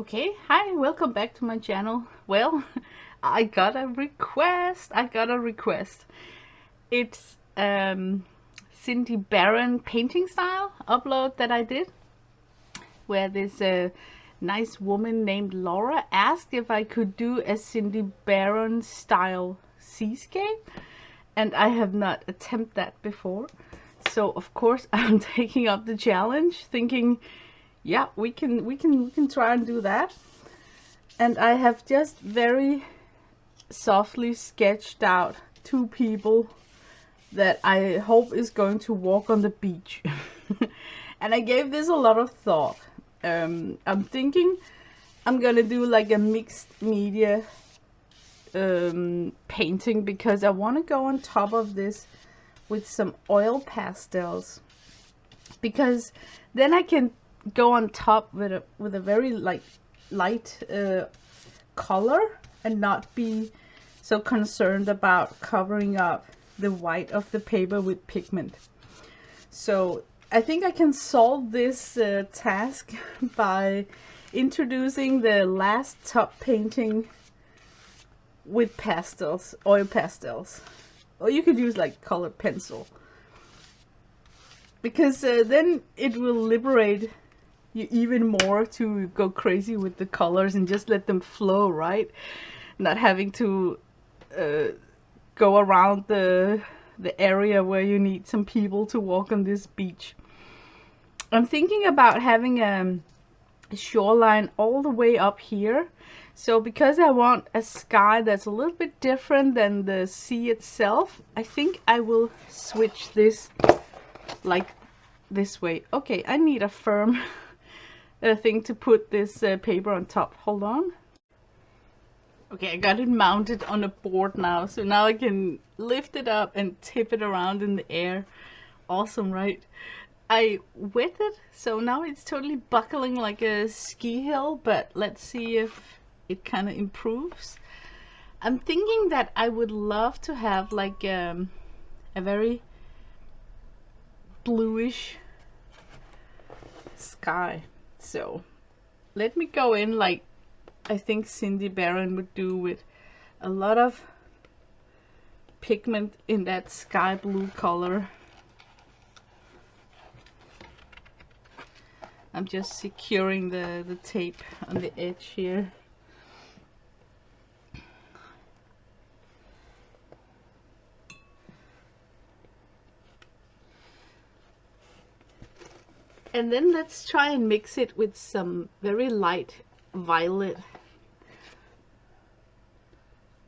Okay, hi, welcome back to my channel. Well, I got a request. It's Cindy Barron painting style upload that I did, where this nice woman named Laura asked if I could do a Cindy Barron style seascape, and I have not attempted that before. So of course I'm taking up the challenge, thinking, yeah, we can try and do that. And I have just very softly sketched out two people that I hope is going to walk on the beach. And I gave this a lot of thought. I'm thinking I'm gonna do like a mixed media painting, because I want to go on top of this with some oil pastels, because then I can go on top with a very light color and not be so concerned about covering up the white of the paper with pigment. So I think I can solve this task by introducing the last top painting with pastels, oil pastels, or you could use like colored pencil, because then it will liberate you even more to go crazy with the colors and just let them flow, right? Not having to go around the area where you need some people to walk on this beach. I'm thinking about having a shoreline all the way up here. So because I want a sky that's a little bit different than the sea itself, I think I will switch this like this way. Okay, I need a firm thing to put this paper on top. Hold on. Okay, I got it mounted on a board now, so now I can lift it up and tip it around in the air. Awesome, right? I wet it, so now it's totally buckling like a ski hill, but let's see if it kind of improves. I'm thinking that I would love to have like a very bluish sky. So let me go in like I think Cindy Barron would do, with a lot of pigment in that sky blue color. I'm just securing the tape on the edge here. And then let's try and mix it with some very light violet.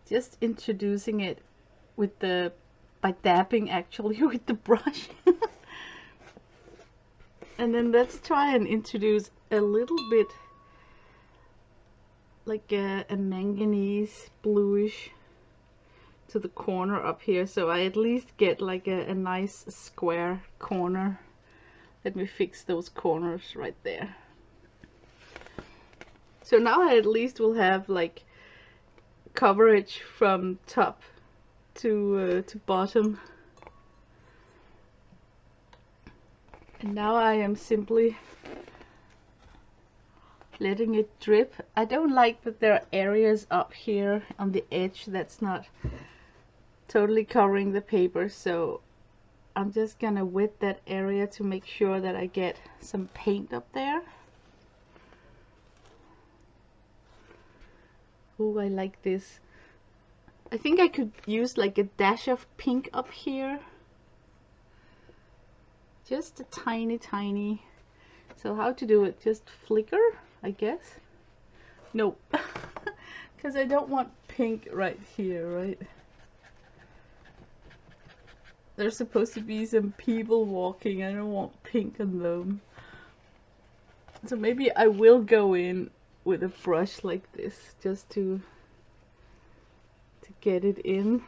Just introducing it with by dabbing actually with the brush. And then let's try and introduce a little bit like a manganese bluish to the corner up here, so I at least get like a nice square corner. Let me fix those corners right there. So now I at least will have like coverage from top to bottom. And now I am simply letting it drip. I don't like that there are areas up here on the edge that's not totally covering the paper, so I'm just gonna wet that area to make sure that I get some paint up there. Oh, I like this. I think I could use like a dash of pink up here. Just a tiny. So how to do it? Just flicker, I guess. Nope. Because I don't want pink right here, right? There's supposed to be some people walking. I don't want pink on them. So maybe I will go in with a brush like this just to get it in.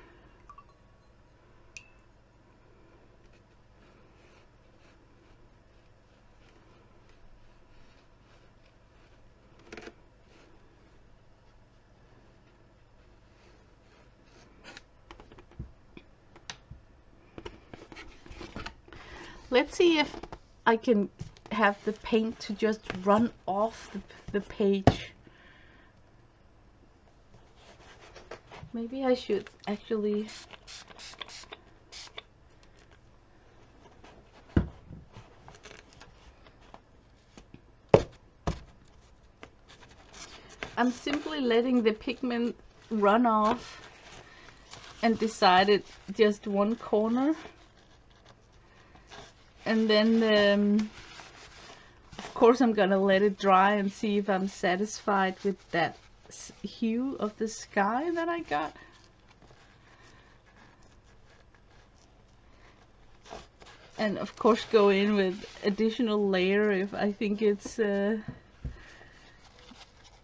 Let's see if I can have the paint to just run off the page. Maybe I should actually I'm simply letting the pigment run off and decided just one corner, and then of course I'm gonna let it dry and see if I'm satisfied with that hue of the sky that I got. And of course go in with additional layer if I think it's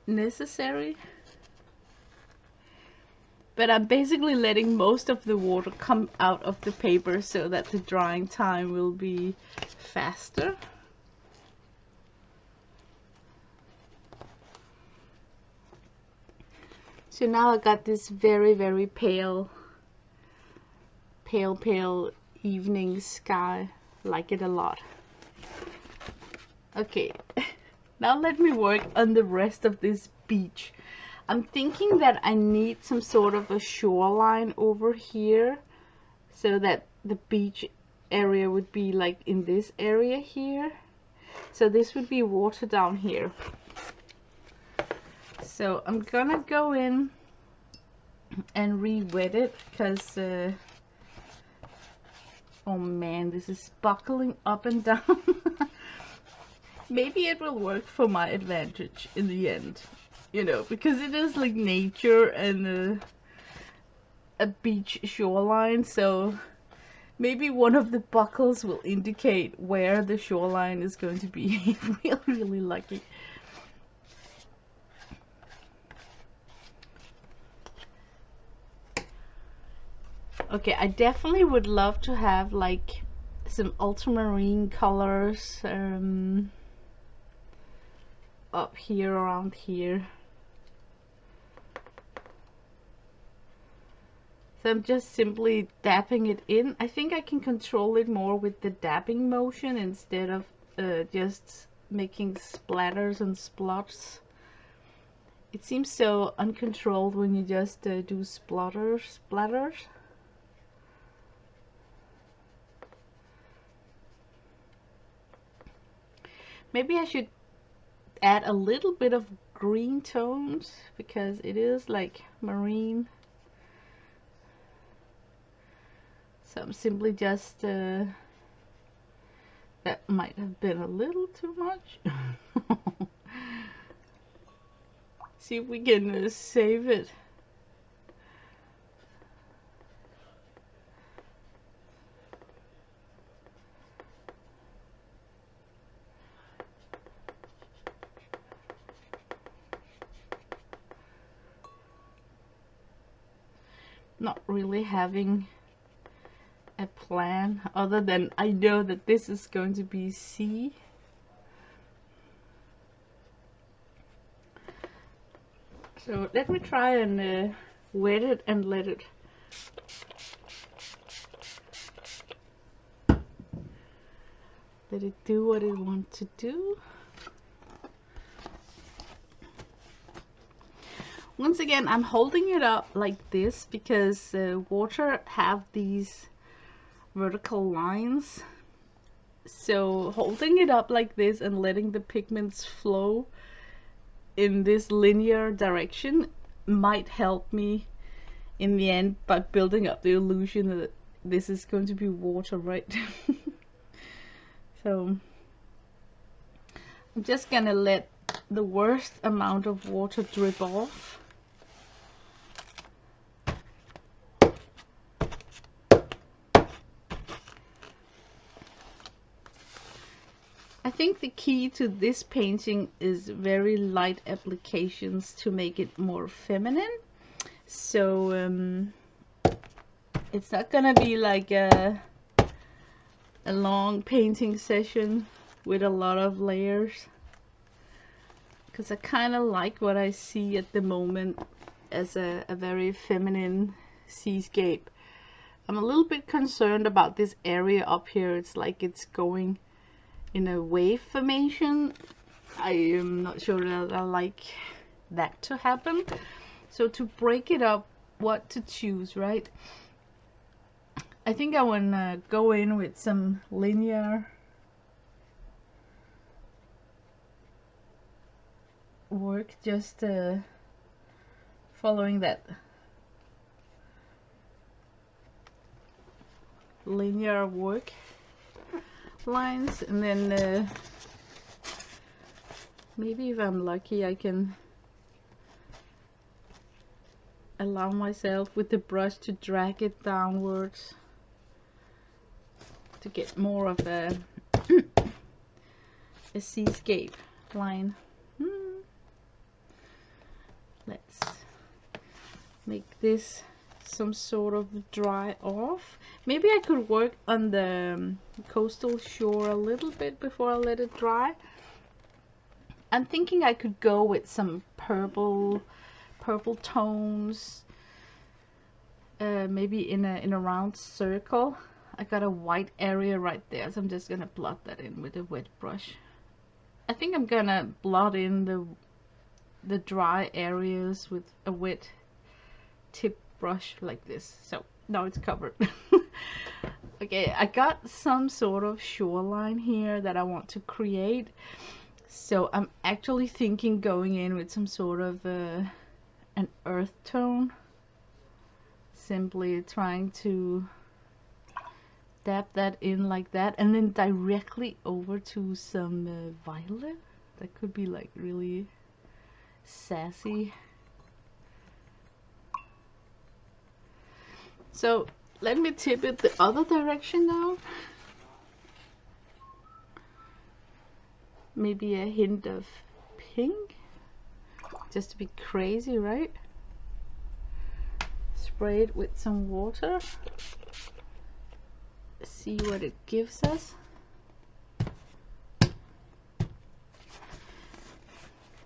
necessary. But I'm basically letting most of the water come out of the paper so that the drying time will be faster. So now I got this very, very pale evening sky. Like it a lot. Okay, now let me work on the rest of this beach. I'm thinking that I need some sort of a shoreline over here so that the beach area would be like in this area here. So this would be water down here. So I'm gonna go in and re-wet it because oh man, this is buckling up and down. Maybe it will work for my advantage in the end, you know, because it is like nature and a beach shoreline, so maybe one of the buckles will indicate where the shoreline is going to be if we're really lucky. Okay, I definitely would love to have like some ultramarine colors up here, around here. So I'm just simply dabbing it in. I think I can control it more with the dabbing motion instead of just making splatters and splots. It seems so uncontrolled when you just do splatters. Maybe I should add a little bit of green tones because it is like marine. So I'm simply just that might have been a little too much. See if we can save it. Not really having a plan other than I know that this is going to be sea. So let me try and wet it and let it do what it wants to do. Once again, I'm holding it up like this because water have these vertical lines. So holding it up like this and letting the pigments flow in this linear direction might help me in the end by building up the illusion that this is going to be water, right? So I'm just gonna let the worst amount of water drip off. I think the key to this painting is very light applications to make it more feminine. So it's not gonna be like a long painting session with a lot of layers, because I kind of like what I see at the moment as a very feminine seascape. I'm a little bit concerned about this area up here. It's like it's going in a wave formation. I am not sure that I like that to happen. So to break it up, what to choose, right? I think I want to go in with some linear work, just following that linear work lines, and then maybe if I'm lucky I can allow myself with the brush to drag it downwards to get more of a seascape line. Let's make this some sort of dry off. Maybe I could work on the coastal shore a little bit before I let it dry. I'm thinking I could go with some purple tones, maybe in a round circle. I got a white area right there, so I'm just gonna blot that in with a wet brush. I think I'm gonna blot in the dry areas with a wet tip brush like this. So now it's covered. Okay, I got some sort of shoreline here that I want to create. So I'm actually thinking going in with some sort of an earth tone. Simply trying to dab that in like that, and then directly over to some violet. That could be like really sassy. So let me tip it the other direction now. Maybe a hint of pink, just to be crazy, right? Spray it with some water. See what it gives us.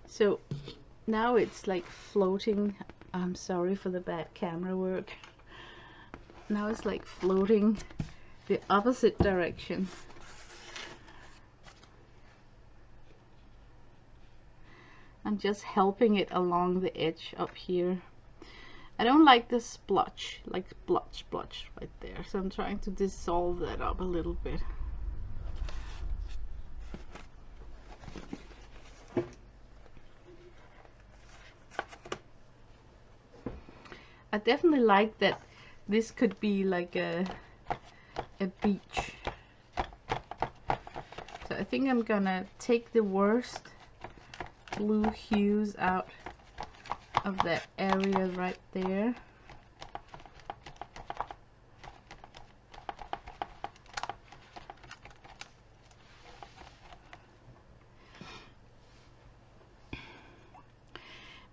So now it's like floating. I'm sorry for the bad camera work. Now it's like floating the opposite direction. I'm just helping it along the edge up here. I don't like the splotch, like splotch right there, so I'm trying to dissolve that up a little bit. I definitely like that this could be like a beach. So I think I'm gonna take the worst blue hues out of that area right there.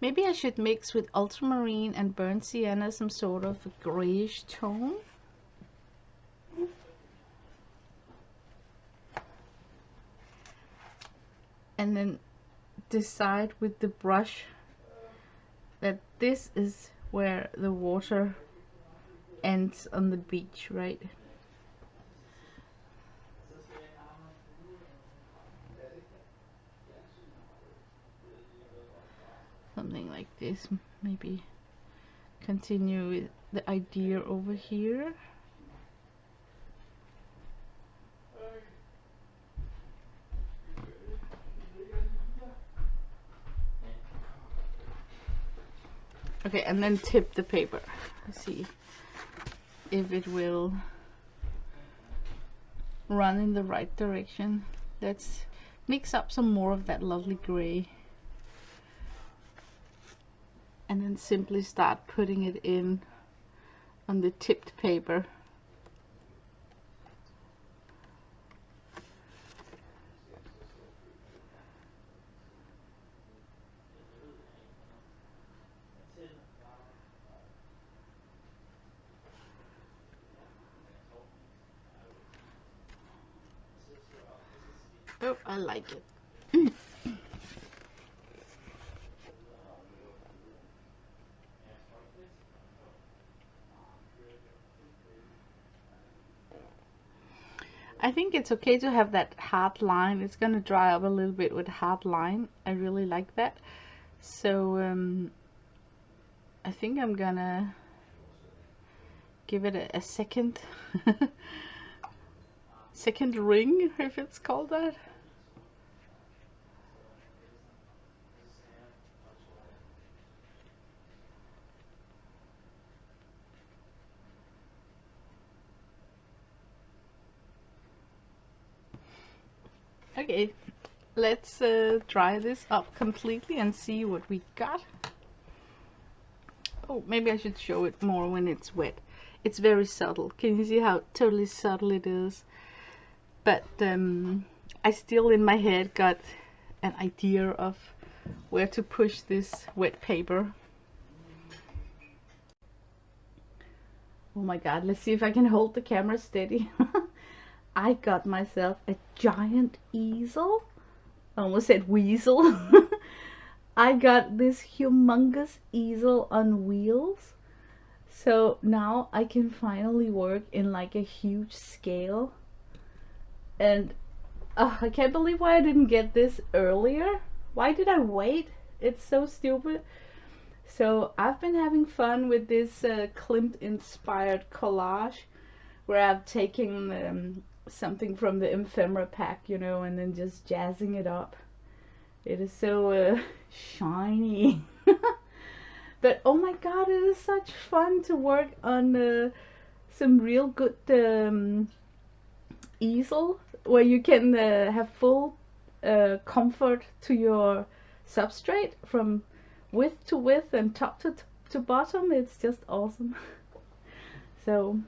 Maybe I should mix with ultramarine and burnt sienna some sort of a grayish tone. And then decide with the brush that this is where the water ends on the beach, right? Something like this. Maybe continue with the idea over here. Okay, and then tip the paper. Let's see if it will run in the right direction. Let's mix up some more of that lovely gray. And then simply start putting it in on the tipped paper. Oh, I like it. I think it's okay to have that hard line. It's gonna dry up a little bit with hard line. I really like that. So I think I'm gonna give it a second second ring, if it's called that. Okay, let's dry this up completely and see what we got. Oh, maybe I should show it more when it's wet. It's very subtle. Can you see how totally subtle it is? But I still in my head got an idea of where to push this wet paper. Oh my god, let's see if I can hold the camera steady. I got myself a giant easel. I almost said weasel. I got this humongous easel on wheels. So now I can finally work in like a huge scale. And I can't believe why I didn't get this earlier. Why did I wait? It's so stupid. So I've been having fun with this Klimt inspired collage, where I've taken something from the ephemera pack, you know, and then just jazzing it up. It is so shiny. But oh my god, it is such fun to work on some real good easel, where you can have full comfort to your substrate from width to width and top to bottom. It's just awesome. So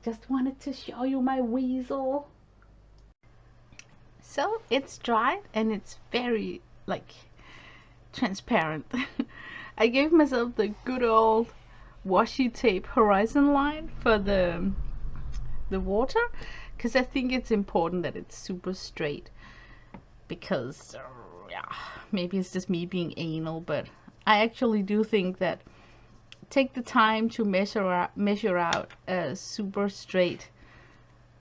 just wanted to show you my weasel. So it's dried and it's very like transparent. I gave myself the good old washi tape horizon line for the water, because I think it's important that it's super straight, because yeah, maybe it's just me being anal, but I actually do think that take the time to measure out a super straight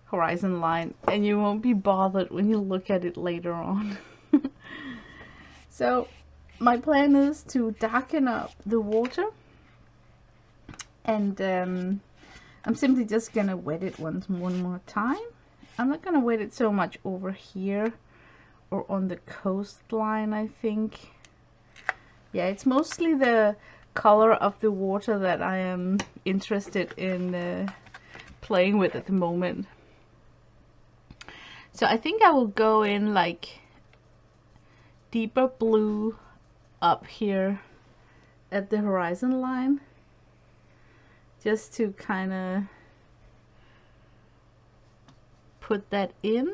horizon line and you won't be bothered when you look at it later on. So my plan is to darken up the water, and I'm simply just gonna wet it one more time. I'm not gonna wet it so much over here or on the coastline, I think. Yeah, it's mostly the color of the water that I am interested in playing with at the moment. So I think I will go in like deeper blue up here at the horizon line, just to kind of put that in.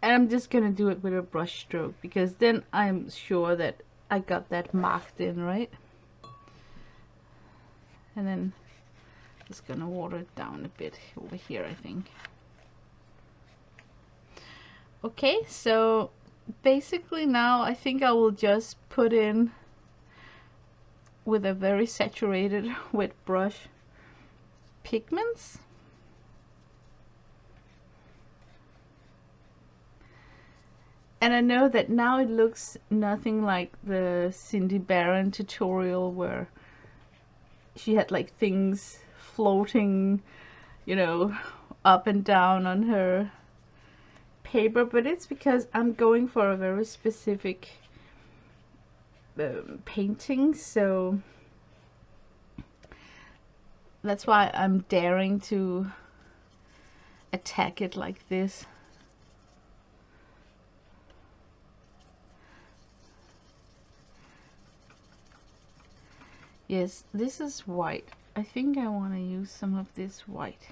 And I'm just gonna do it with a brush stroke, because then I'm sure that I got that marked in, right? And then just gonna water it down a bit over here, I think. Okay, so basically now I think I will just put in with a very saturated wet brush pigments. And I know that now it looks nothing like the Cindy Barron tutorial where she had like things floating, you know, up and down on her paper, but it's because I'm going for a very specific painting, so that's why I'm daring to attack it like this. Yes, this is white. I think I want to use some of this white.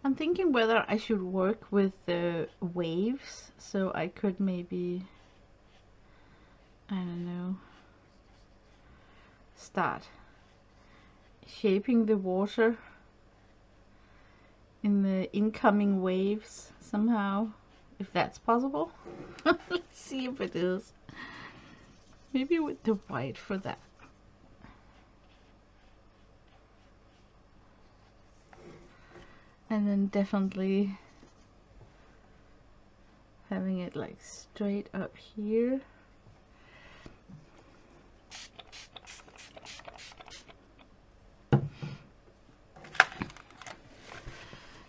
I'm thinking whether I should work with the waves, so I could maybe, I don't know, start shaping the water in the incoming waves somehow, if that's possible. Let's see if it is. Maybe with the white for that. And then definitely having it like straight up here.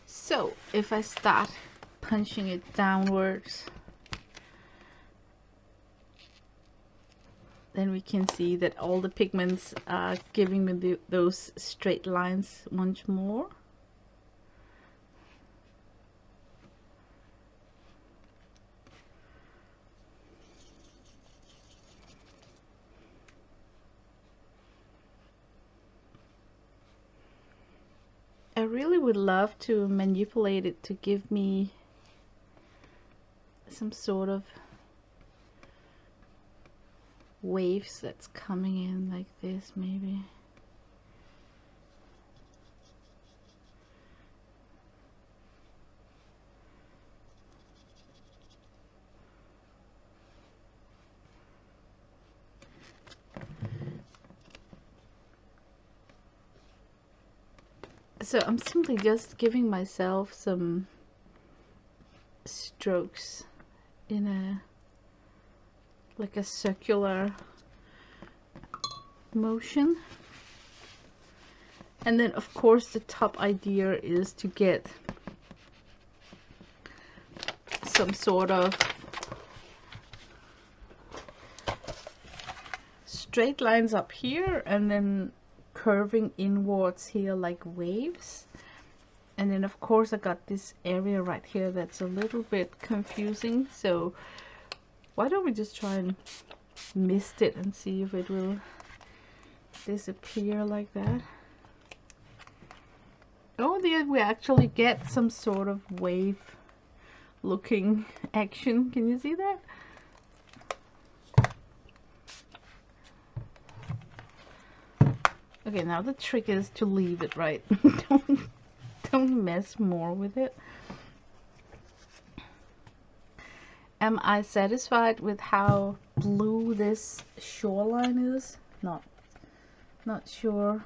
So if I start punching it downwards, then we can see that all the pigments are giving me those straight lines once more. I really would love to manipulate it to give me some sort of waves that's coming in like this, maybe. So I'm simply just giving myself some strokes in a like a circular motion. And then of course the top idea is to get some sort of straight lines up here and then curving inwards here like waves. And then of course I got this area right here that's a little bit confusing, so why don't we just try and mist it and see if it will disappear like that. Oh, there we actually get some sort of wave looking action. Can you see that? Okay, now the trick is to leave it, right? Don't mess more with it. Am I satisfied with how blue this shoreline is? Not sure.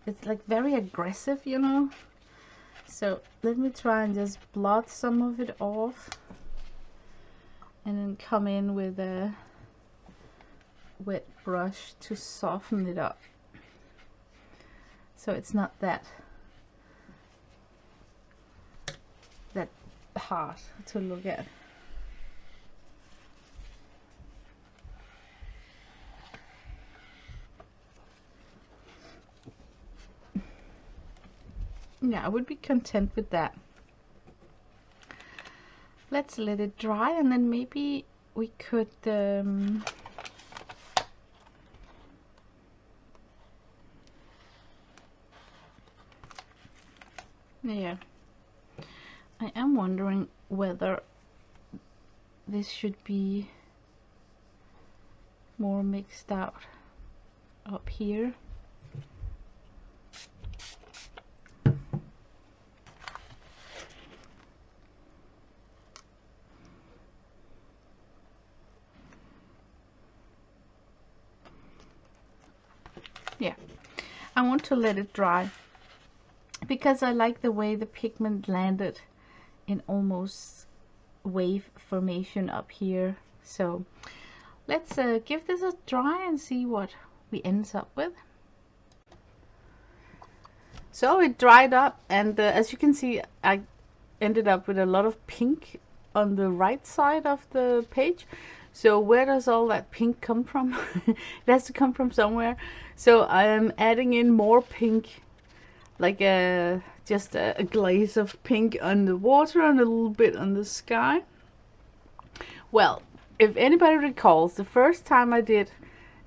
It's like very aggressive, you know? So let me try and just blot some of it off and then come in with a wet brush to soften it up, so it's not that hard to look at. Yeah, I would be content with that. Let's let it dry and then maybe we could yeah, I am wondering whether this should be more mixed out up here. Yeah, I want to let it dry because I like the way the pigment landed in almost wave formation up here. So let's give this a try and see what we end up with. So it dried up, and as you can see, I ended up with a lot of pink on the right side of the page. So where does all that pink come from? It has to come from somewhere. So I am adding in more pink, like just a glaze of pink on the water and a little bit on the sky. Well, if anybody recalls, the first time I did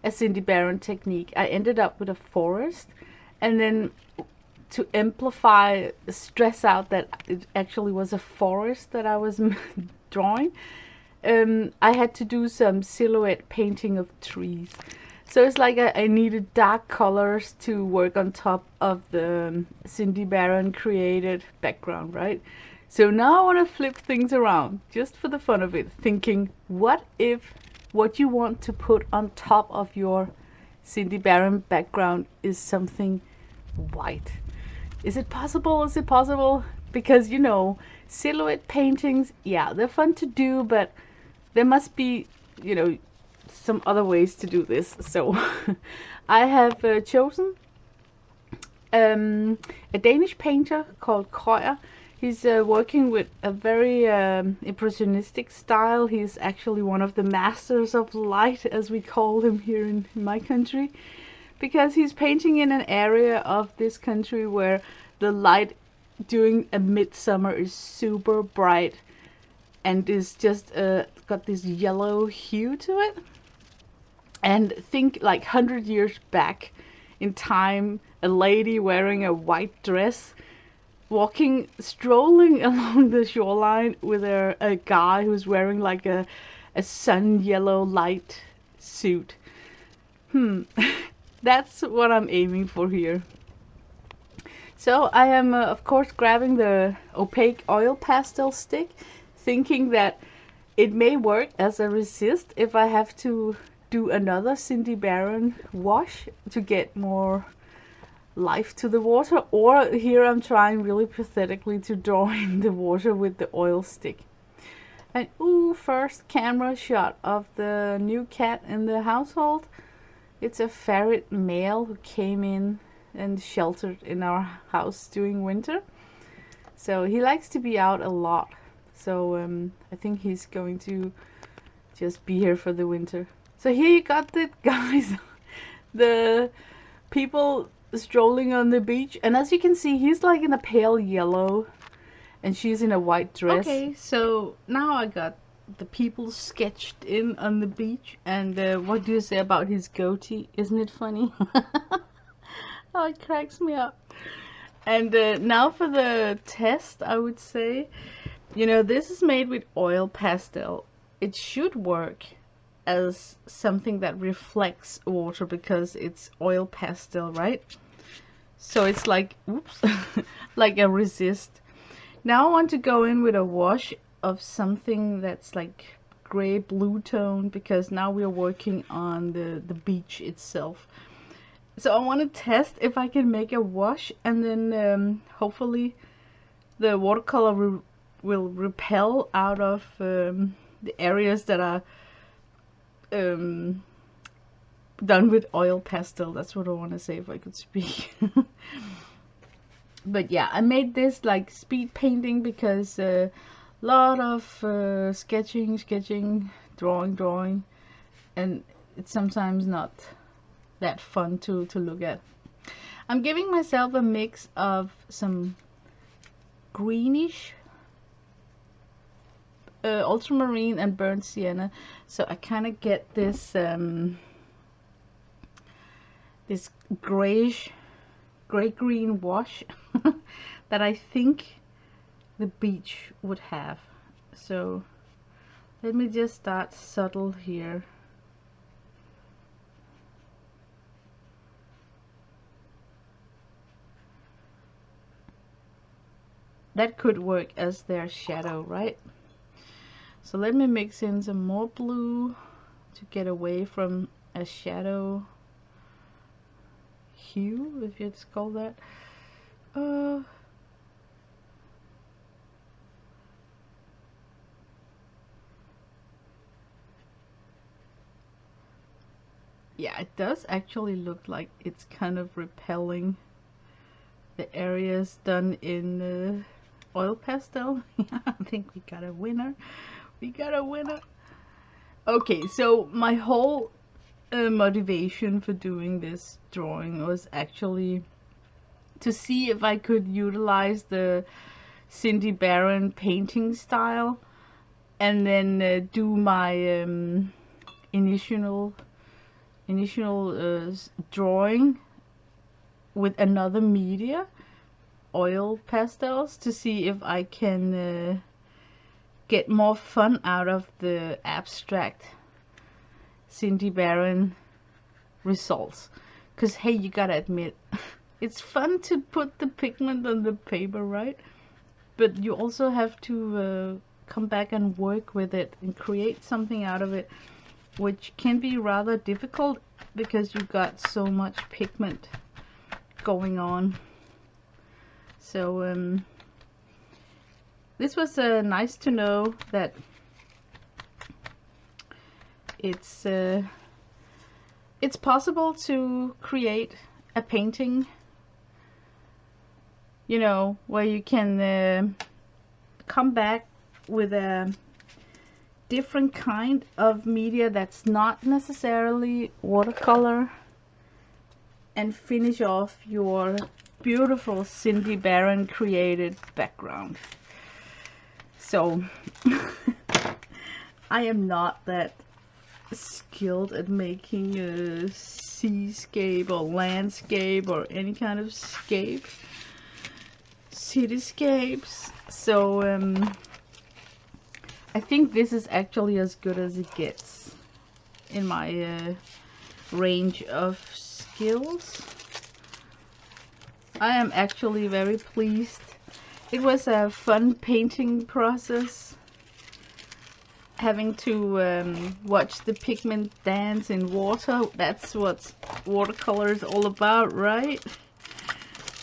a Cindy Barron technique, I ended up with a forest, and then to amplify, stress out that it actually was a forest that I was drawing, I had to do some silhouette painting of trees. So it's like I needed dark colors to work on top of the Cindy Barron created background, right? So now I want to flip things around, just for the fun of it, thinking, what if what you want to put on top of your Cindy Barron background is something white? Is it possible? Is it possible? Because, you know, silhouette paintings, yeah, they're fun to do, but there must be, you know, some other ways to do this. So I have chosen a Danish painter called Krøyer. He's working with a very impressionistic style. He's actually one of the masters of light, as we call him here in my country, because he's painting in an area of this country where the light during a midsummer is super bright and is just got this yellow hue to it. And think like 100 years back in time, a lady wearing a white dress strolling along the shoreline with a guy who's wearing like a sun yellow light suit. That's what I'm aiming for here. So I am of course grabbing the opaque oil pastel stick, thinking that it may work as a resist if I have to do another Cindy Barron wash to get more life to the water, or here I'm trying really pathetically to draw in the water with the oil stick. And ooh, first camera shot of the new cat in the household. It's a ferret male who came in and sheltered in our house during winter. So he likes to be out a lot. So I think he's going to just be here for the winter. So here you got it, guys. The people strolling on the beach. And as you can see, he's like in a pale yellow and she's in a white dress. Okay, so now I got the people sketched in on the beach. And what do you say about his goatee? Isn't it funny? Oh, it cracks me up. And now for the test, I would say, you know, this is made with oil pastel. It should work as something that reflects water because it's oil pastel, right? So it's like, oops, like a resist. Now I want to go in with a wash of something that's like gray blue tone, because now we're working on the beach itself. So I want to test if I can make a wash, and then hopefully the watercolor will repel out of the areas that are done with oil pastel. That's what I want to say if I could speak. But yeah, I made this like speed painting because a lot of sketching, drawing, and it's sometimes not that fun to look at. I'm giving myself a mix of some greenish ultramarine and burnt sienna, so I kind of get this this gray-green wash that I think the beach would have. So let me just start subtle here. That could work as their shadow, right? So let me mix in some more blue to get away from a shadow hue, if it's called that. Yeah, it does actually look like it's kind of repelling the areas done in oil pastel. I think we got a winner. We got a winner. Okay, so my whole motivation for doing this drawing was actually to see if I could utilize the Cindy Barron painting style and then do my initial drawing with another media, oil pastels, to see if I can get more fun out of the abstract Cindy Barron results. Because hey, you gotta admit, it's fun to put the pigment on the paper, right? But you also have to come back and work with it and create something out of it, which can be rather difficult because you've got so much pigment going on. So this was nice to know that it's possible to create a painting, you know, where you can come back with a different kind of media that's not necessarily watercolor and finish off your beautiful Cindy Barron created background. So I am not that skilled at making a seascape or landscape or any kind of scape, cityscapes. So I think this is actually as good as it gets in my range of skills. I am actually very pleased. It was a fun painting process, having to watch the pigment dance in water. That's what watercolor is all about, right?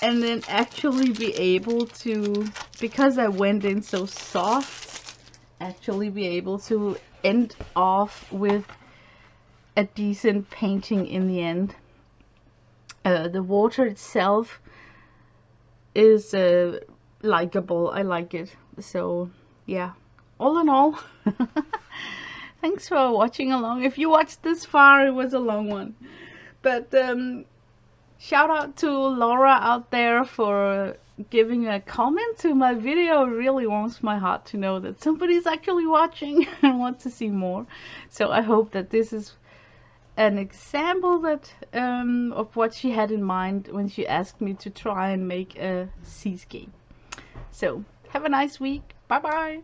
And then actually be able to, because I went in so soft, actually be able to end off with a decent painting in the end. The water itself is likable. I like it. So yeah, all in all, thanks for watching along. If you watched this far, it was a long one, but shout out to Laura out there for giving a comment to my video. It really warms my heart to know that somebody's actually watching and wants to see more. So I hope that this is an example that of what she had in mind when she asked me to try and make a seascape. So have a nice week. Bye bye.